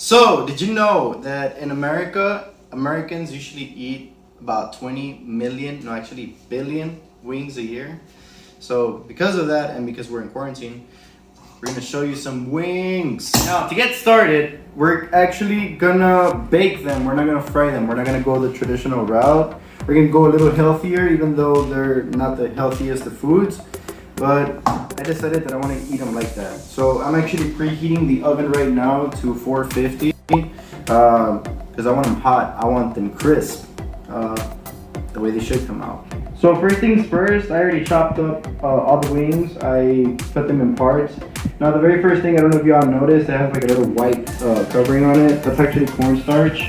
So, did you know that in America, Americans usually eat about 20 million, no, actually billion wings a year? So, because of that, and because we're in quarantine, we're gonna show you some wings. Now, to get started, we're actually gonna bake them. We're not gonna fry them. We're not gonna go the traditional route. We're gonna go a little healthier, even though they're not the healthiest of foods. But I decided that I want to eat them like that. So I'm actually preheating the oven right now to 450 because I want them hot. I want them crisp, the way they should come out. So first things first, I already chopped up all the wings. I put them in parts. Now the very first thing, I don't know if y'all noticed, it has like a little white covering on it. That's actually cornstarch.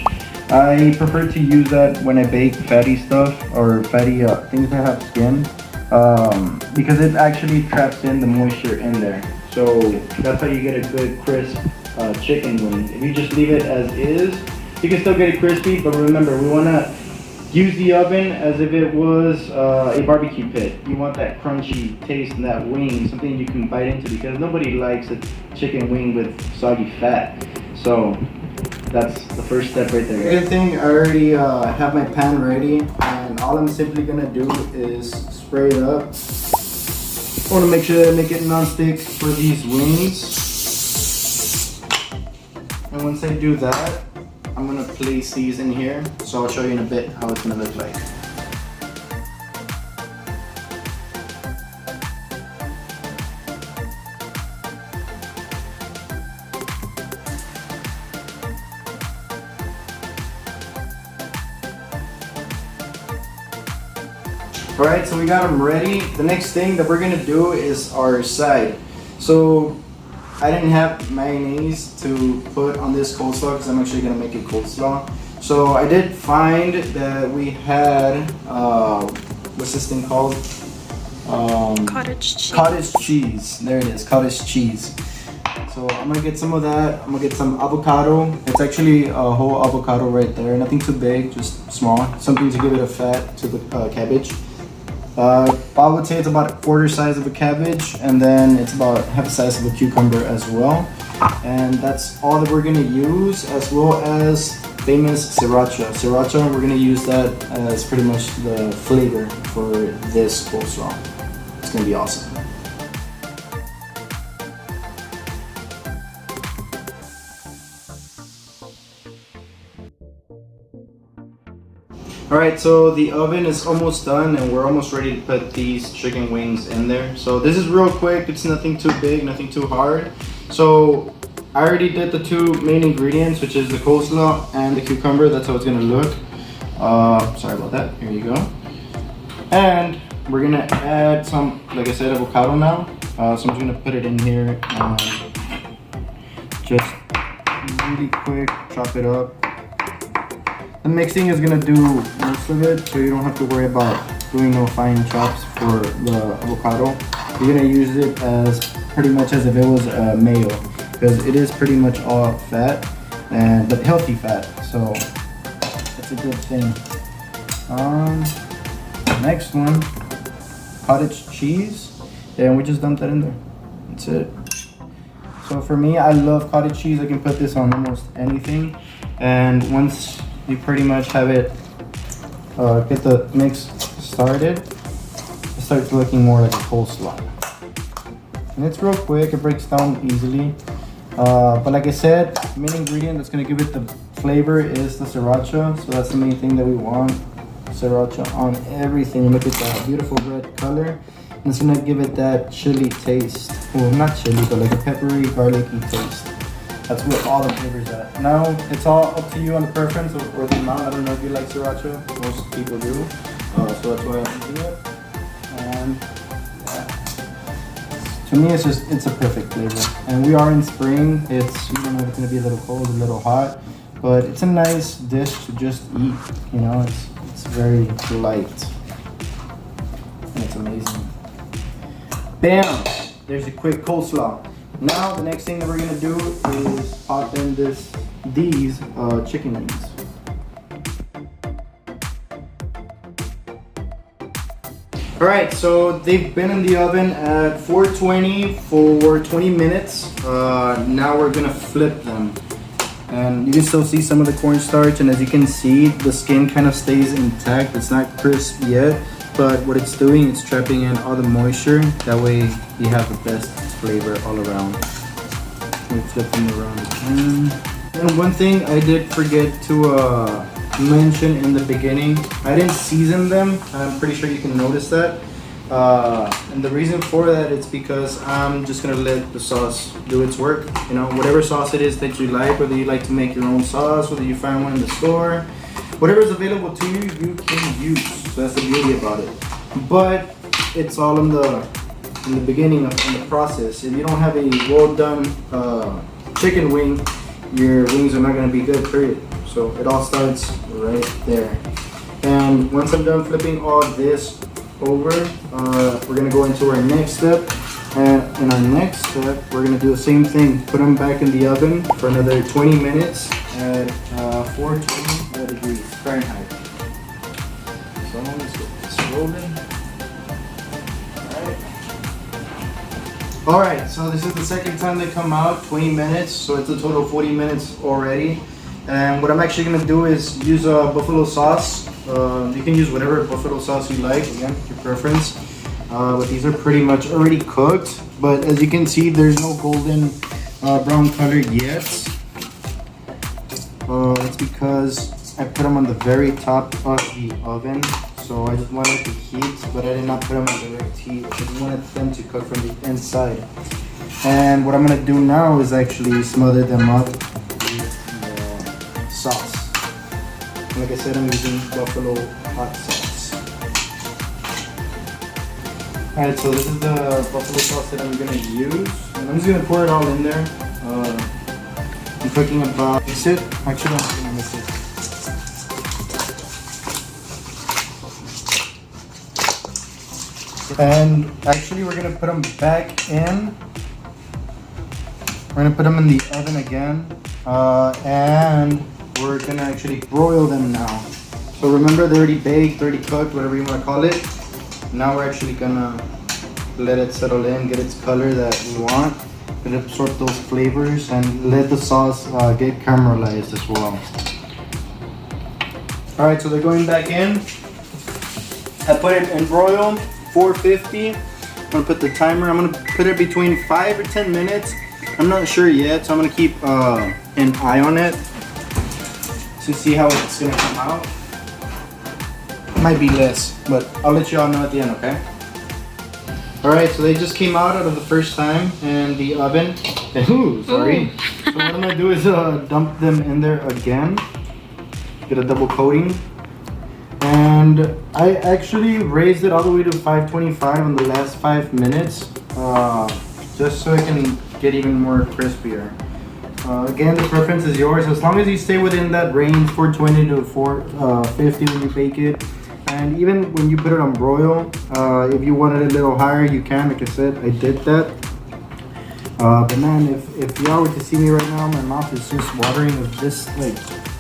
I prefer to use that when I bake fatty stuff or fatty things that have skin. Because it actually traps in the moisture in there. So that's how you get a good crisp chicken wing. If you just leave it as is, you can still get it crispy, but remember, we want to use the oven as if it was a barbecue pit. You want that crunchy taste in that wing, something you can bite into, because nobody likes a chicken wing with soggy fat. So that's the first step right there. Good thing, I already have my pan ready, and all I'm simply gonna do is spray it up. I want to make sure that I make it non-stick for these wings. And once I do that, I'm gonna place these in here. So I'll show you in a bit how it's gonna look like. Alright, so we got them ready. The next thing that we're gonna do is our side. So I didn't have mayonnaise to put on this coleslaw because I'm actually gonna make it coleslaw. So I did find that we had what's this thing called? Cottage cheese. Cottage cheese. There it is, cottage cheese. So I'm gonna get some of that. I'm gonna get some avocado. It's actually a whole avocado right there. Nothing too big, just small. Something to give it a fat to the cabbage. I would say it's about a quarter size of a cabbage, and then it's about half the size of a cucumber as well. And that's all that we're gonna use, as well as famous sriracha. Sriracha, we're gonna use that as pretty much the flavor for this coleslaw. It's gonna be awesome. Alright, so the oven is almost done and we're almost ready to put these chicken wings in there. So this is real quick, it's nothing too big, nothing too hard. So I already did the two main ingredients, which is the coleslaw and the cucumber. That's how it's gonna look. Sorry about that, here you go. And we're gonna add some, like I said, avocado now. So I'm just gonna put it in here and just really quick chop it up. The mixing is gonna do most of it, so you don't have to worry about doing no fine chops for the avocado. You're gonna use it as pretty much as if it was mayo, because it is pretty much all fat, but healthy fat, so that's a good thing. Next one, cottage cheese, and we just dumped that in there. That's it. So for me, I love cottage cheese. I can put this on almost anything, and once you pretty much have it, get the mix started, it starts looking more like a coleslaw. And it's real quick, it breaks down easily. But like I said, main ingredient that's gonna give it the flavor is the sriracha. So that's the main thing that we want. Sriracha on everything. Look at that beautiful red color. And it's gonna give it that chili taste. Well, not chili, but like a peppery, garlicky taste. That's what all the flavors at. Now, it's all up to you on the preference or the amount. I don't know if you like sriracha. Most people do. So that's why I'm using it. And yeah. To me, it's a perfect flavor. And we are in spring. You don't know if it's gonna be a little cold, a little hot, but it's a nice dish to just eat. You know, it's very light. And it's amazing. Bam! There's a quick coleslaw. Now the next thing that we're gonna do is pop in these chicken wings. Alright, so they've been in the oven at 420 for 20 minutes. Now we're gonna flip them. and you can still see some of the cornstarch, and as you can see, the skin kind of stays intact. It's not crisp yet, but what it's doing, it's trapping in all the moisture. That way you have the best flavor all around. Let me flip them around again. And one thing I did forget to mention in the beginning, I didn't season them. I'm pretty sure you can notice that. And the reason for that is because I'm just gonna let the sauce do its work. You know, whatever sauce it is that you like, whether you like to make your own sauce, whether you find one in the store, whatever is available to you, you can use. So that's the beauty about it. But it's all in the beginning of the process. If you don't have a well done chicken wing, your wings are not gonna be good, period. So it all starts right there. And once I'm done flipping all this over, we're gonna go into our next step. And in our next step, we're gonna do the same thing. Put them back in the oven for another 20 minutes at 420 degrees Fahrenheit. So let's get this rolling. Alright, so this is the second time they come out, 20 minutes, so it's a total of 40 minutes already. And what I'm actually gonna do is use a buffalo sauce. You can use whatever buffalo sauce you like, again, your preference. But these are pretty much already cooked. But as you can see, there's no golden brown color yet. It's because I put them on the very top of the oven. So I just wanted the heat, but I did not put them on direct heat. I just wanted them to cook from the inside. And what I'm gonna do now is actually smother them up sauce. Like I said, I'm using buffalo hot sauce. Alright, so this is the buffalo sauce that I'm gonna use. And I'm just gonna pour it all in there. I'm cooking about, mix it. Actually, I'm gonna mix it. And actually, we're gonna put them back in. We're gonna put them in the oven again. And we're gonna actually broil them now. So remember, they're already baked, already cooked, whatever you want to call it. Now we're actually gonna let it settle in, get its color that we want, let it absorb those flavors, and let the sauce get caramelized as well. All right, so they're going back in. I put it in broil, 450. I'm gonna put the timer. I'm gonna put it between 5 or 10 minutes. I'm not sure yet, so I'm gonna keep an eye on it to see how it's gonna come out. Might be less, but I'll let you all know at the end, okay? Alright, so they just came out of the first time in the oven. Ooh, sorry. Ooh. So what I'm gonna do is dump them in there again. Get a double coating. And I actually raised it all the way to 525 in the last 5 minutes. Just so it can get even more crispier. Again, the preference is yours. As long as you stay within that range, 420 to 450 when you bake it. And even when you put it on broil, if you want it a little higher, you can. Like I said, I did that. But man, if y'all were to see me right now, my mouth is just watering with this like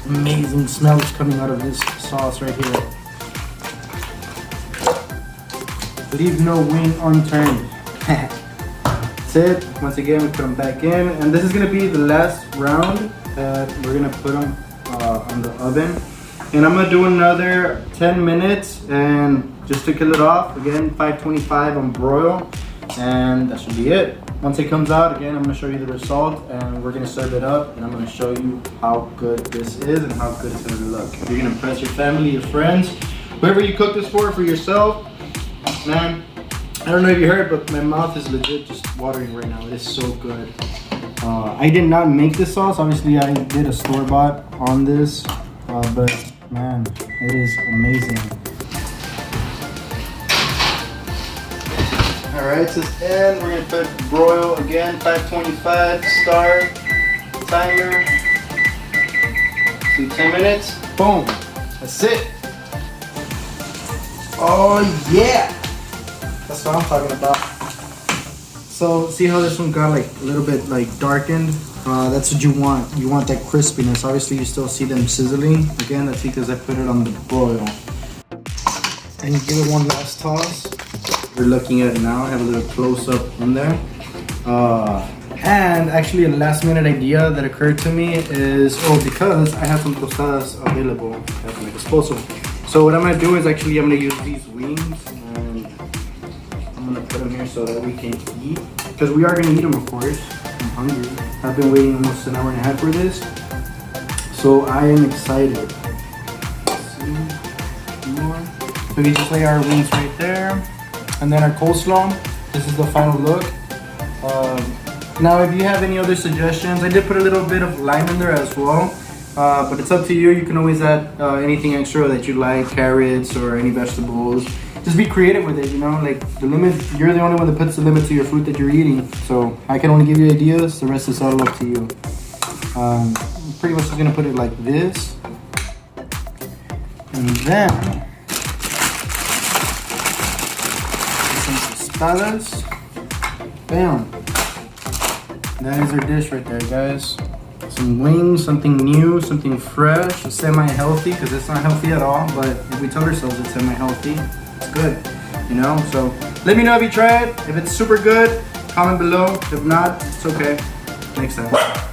amazing smell that's coming out of this sauce right here. Leave no wing unturned. That's it. Once again, we put them back in, and this is gonna be the last round that we're gonna put them on the oven. And I'm gonna do another 10 minutes, and just to kill it off, again 525 on broil, and that should be it. Once it comes out, again, I'm gonna show you the result, and we're gonna serve it up, and I'm gonna show you how good this is and how good it's gonna look. You're gonna impress your family, your friends, whoever you cook this for yourself. Man, I don't know if you heard, but my mouth is legit just watering right now. It is so good. I did not make this sauce. Obviously, I did a store-bought on this, but man, it is amazing. All right, so it's in. We're gonna put broil again, 525, start, timer, do 10 minutes, boom, that's it. Oh yeah, that's what I'm talking about. So see how this one got like a little bit like darkened? That's what you want. You want that crispiness. Obviously you still see them sizzling. Again, that's because I put it on the broil. And you give it one last toss. We're looking at it now. I have a little close up in there. And actually, a last minute idea that occurred to me is, because I have some tostadas available at my disposal. So what I'm gonna do is actually I'm gonna use these wings and I'm gonna put them here so that we can eat. Because we are gonna eat them, of course. I'm hungry. I've been waiting almost an hour and a half for this. So I am excited. Let's see more. So we just lay our wings right there. And then our coleslaw. This is the final look. Now, if you have any other suggestions, I did put a little bit of lime in there as well. But it's up to you. You can always add anything extra that you like, carrots or any vegetables. Just be creative with it, you know, like the limit, you're the only one that puts the limit to your food that you're eating. So I can only give you ideas, the rest is all up to you. Pretty much just gonna put it like this. And then, some tostadas. Bam. That is our dish right there, guys. Some wings, something new, something fresh, semi-healthy, because it's not healthy at all, but if we tell ourselves it's semi-healthy, it's good, you know? So let me know if you try it. If it's super good, comment below. If not, it's okay. Next time.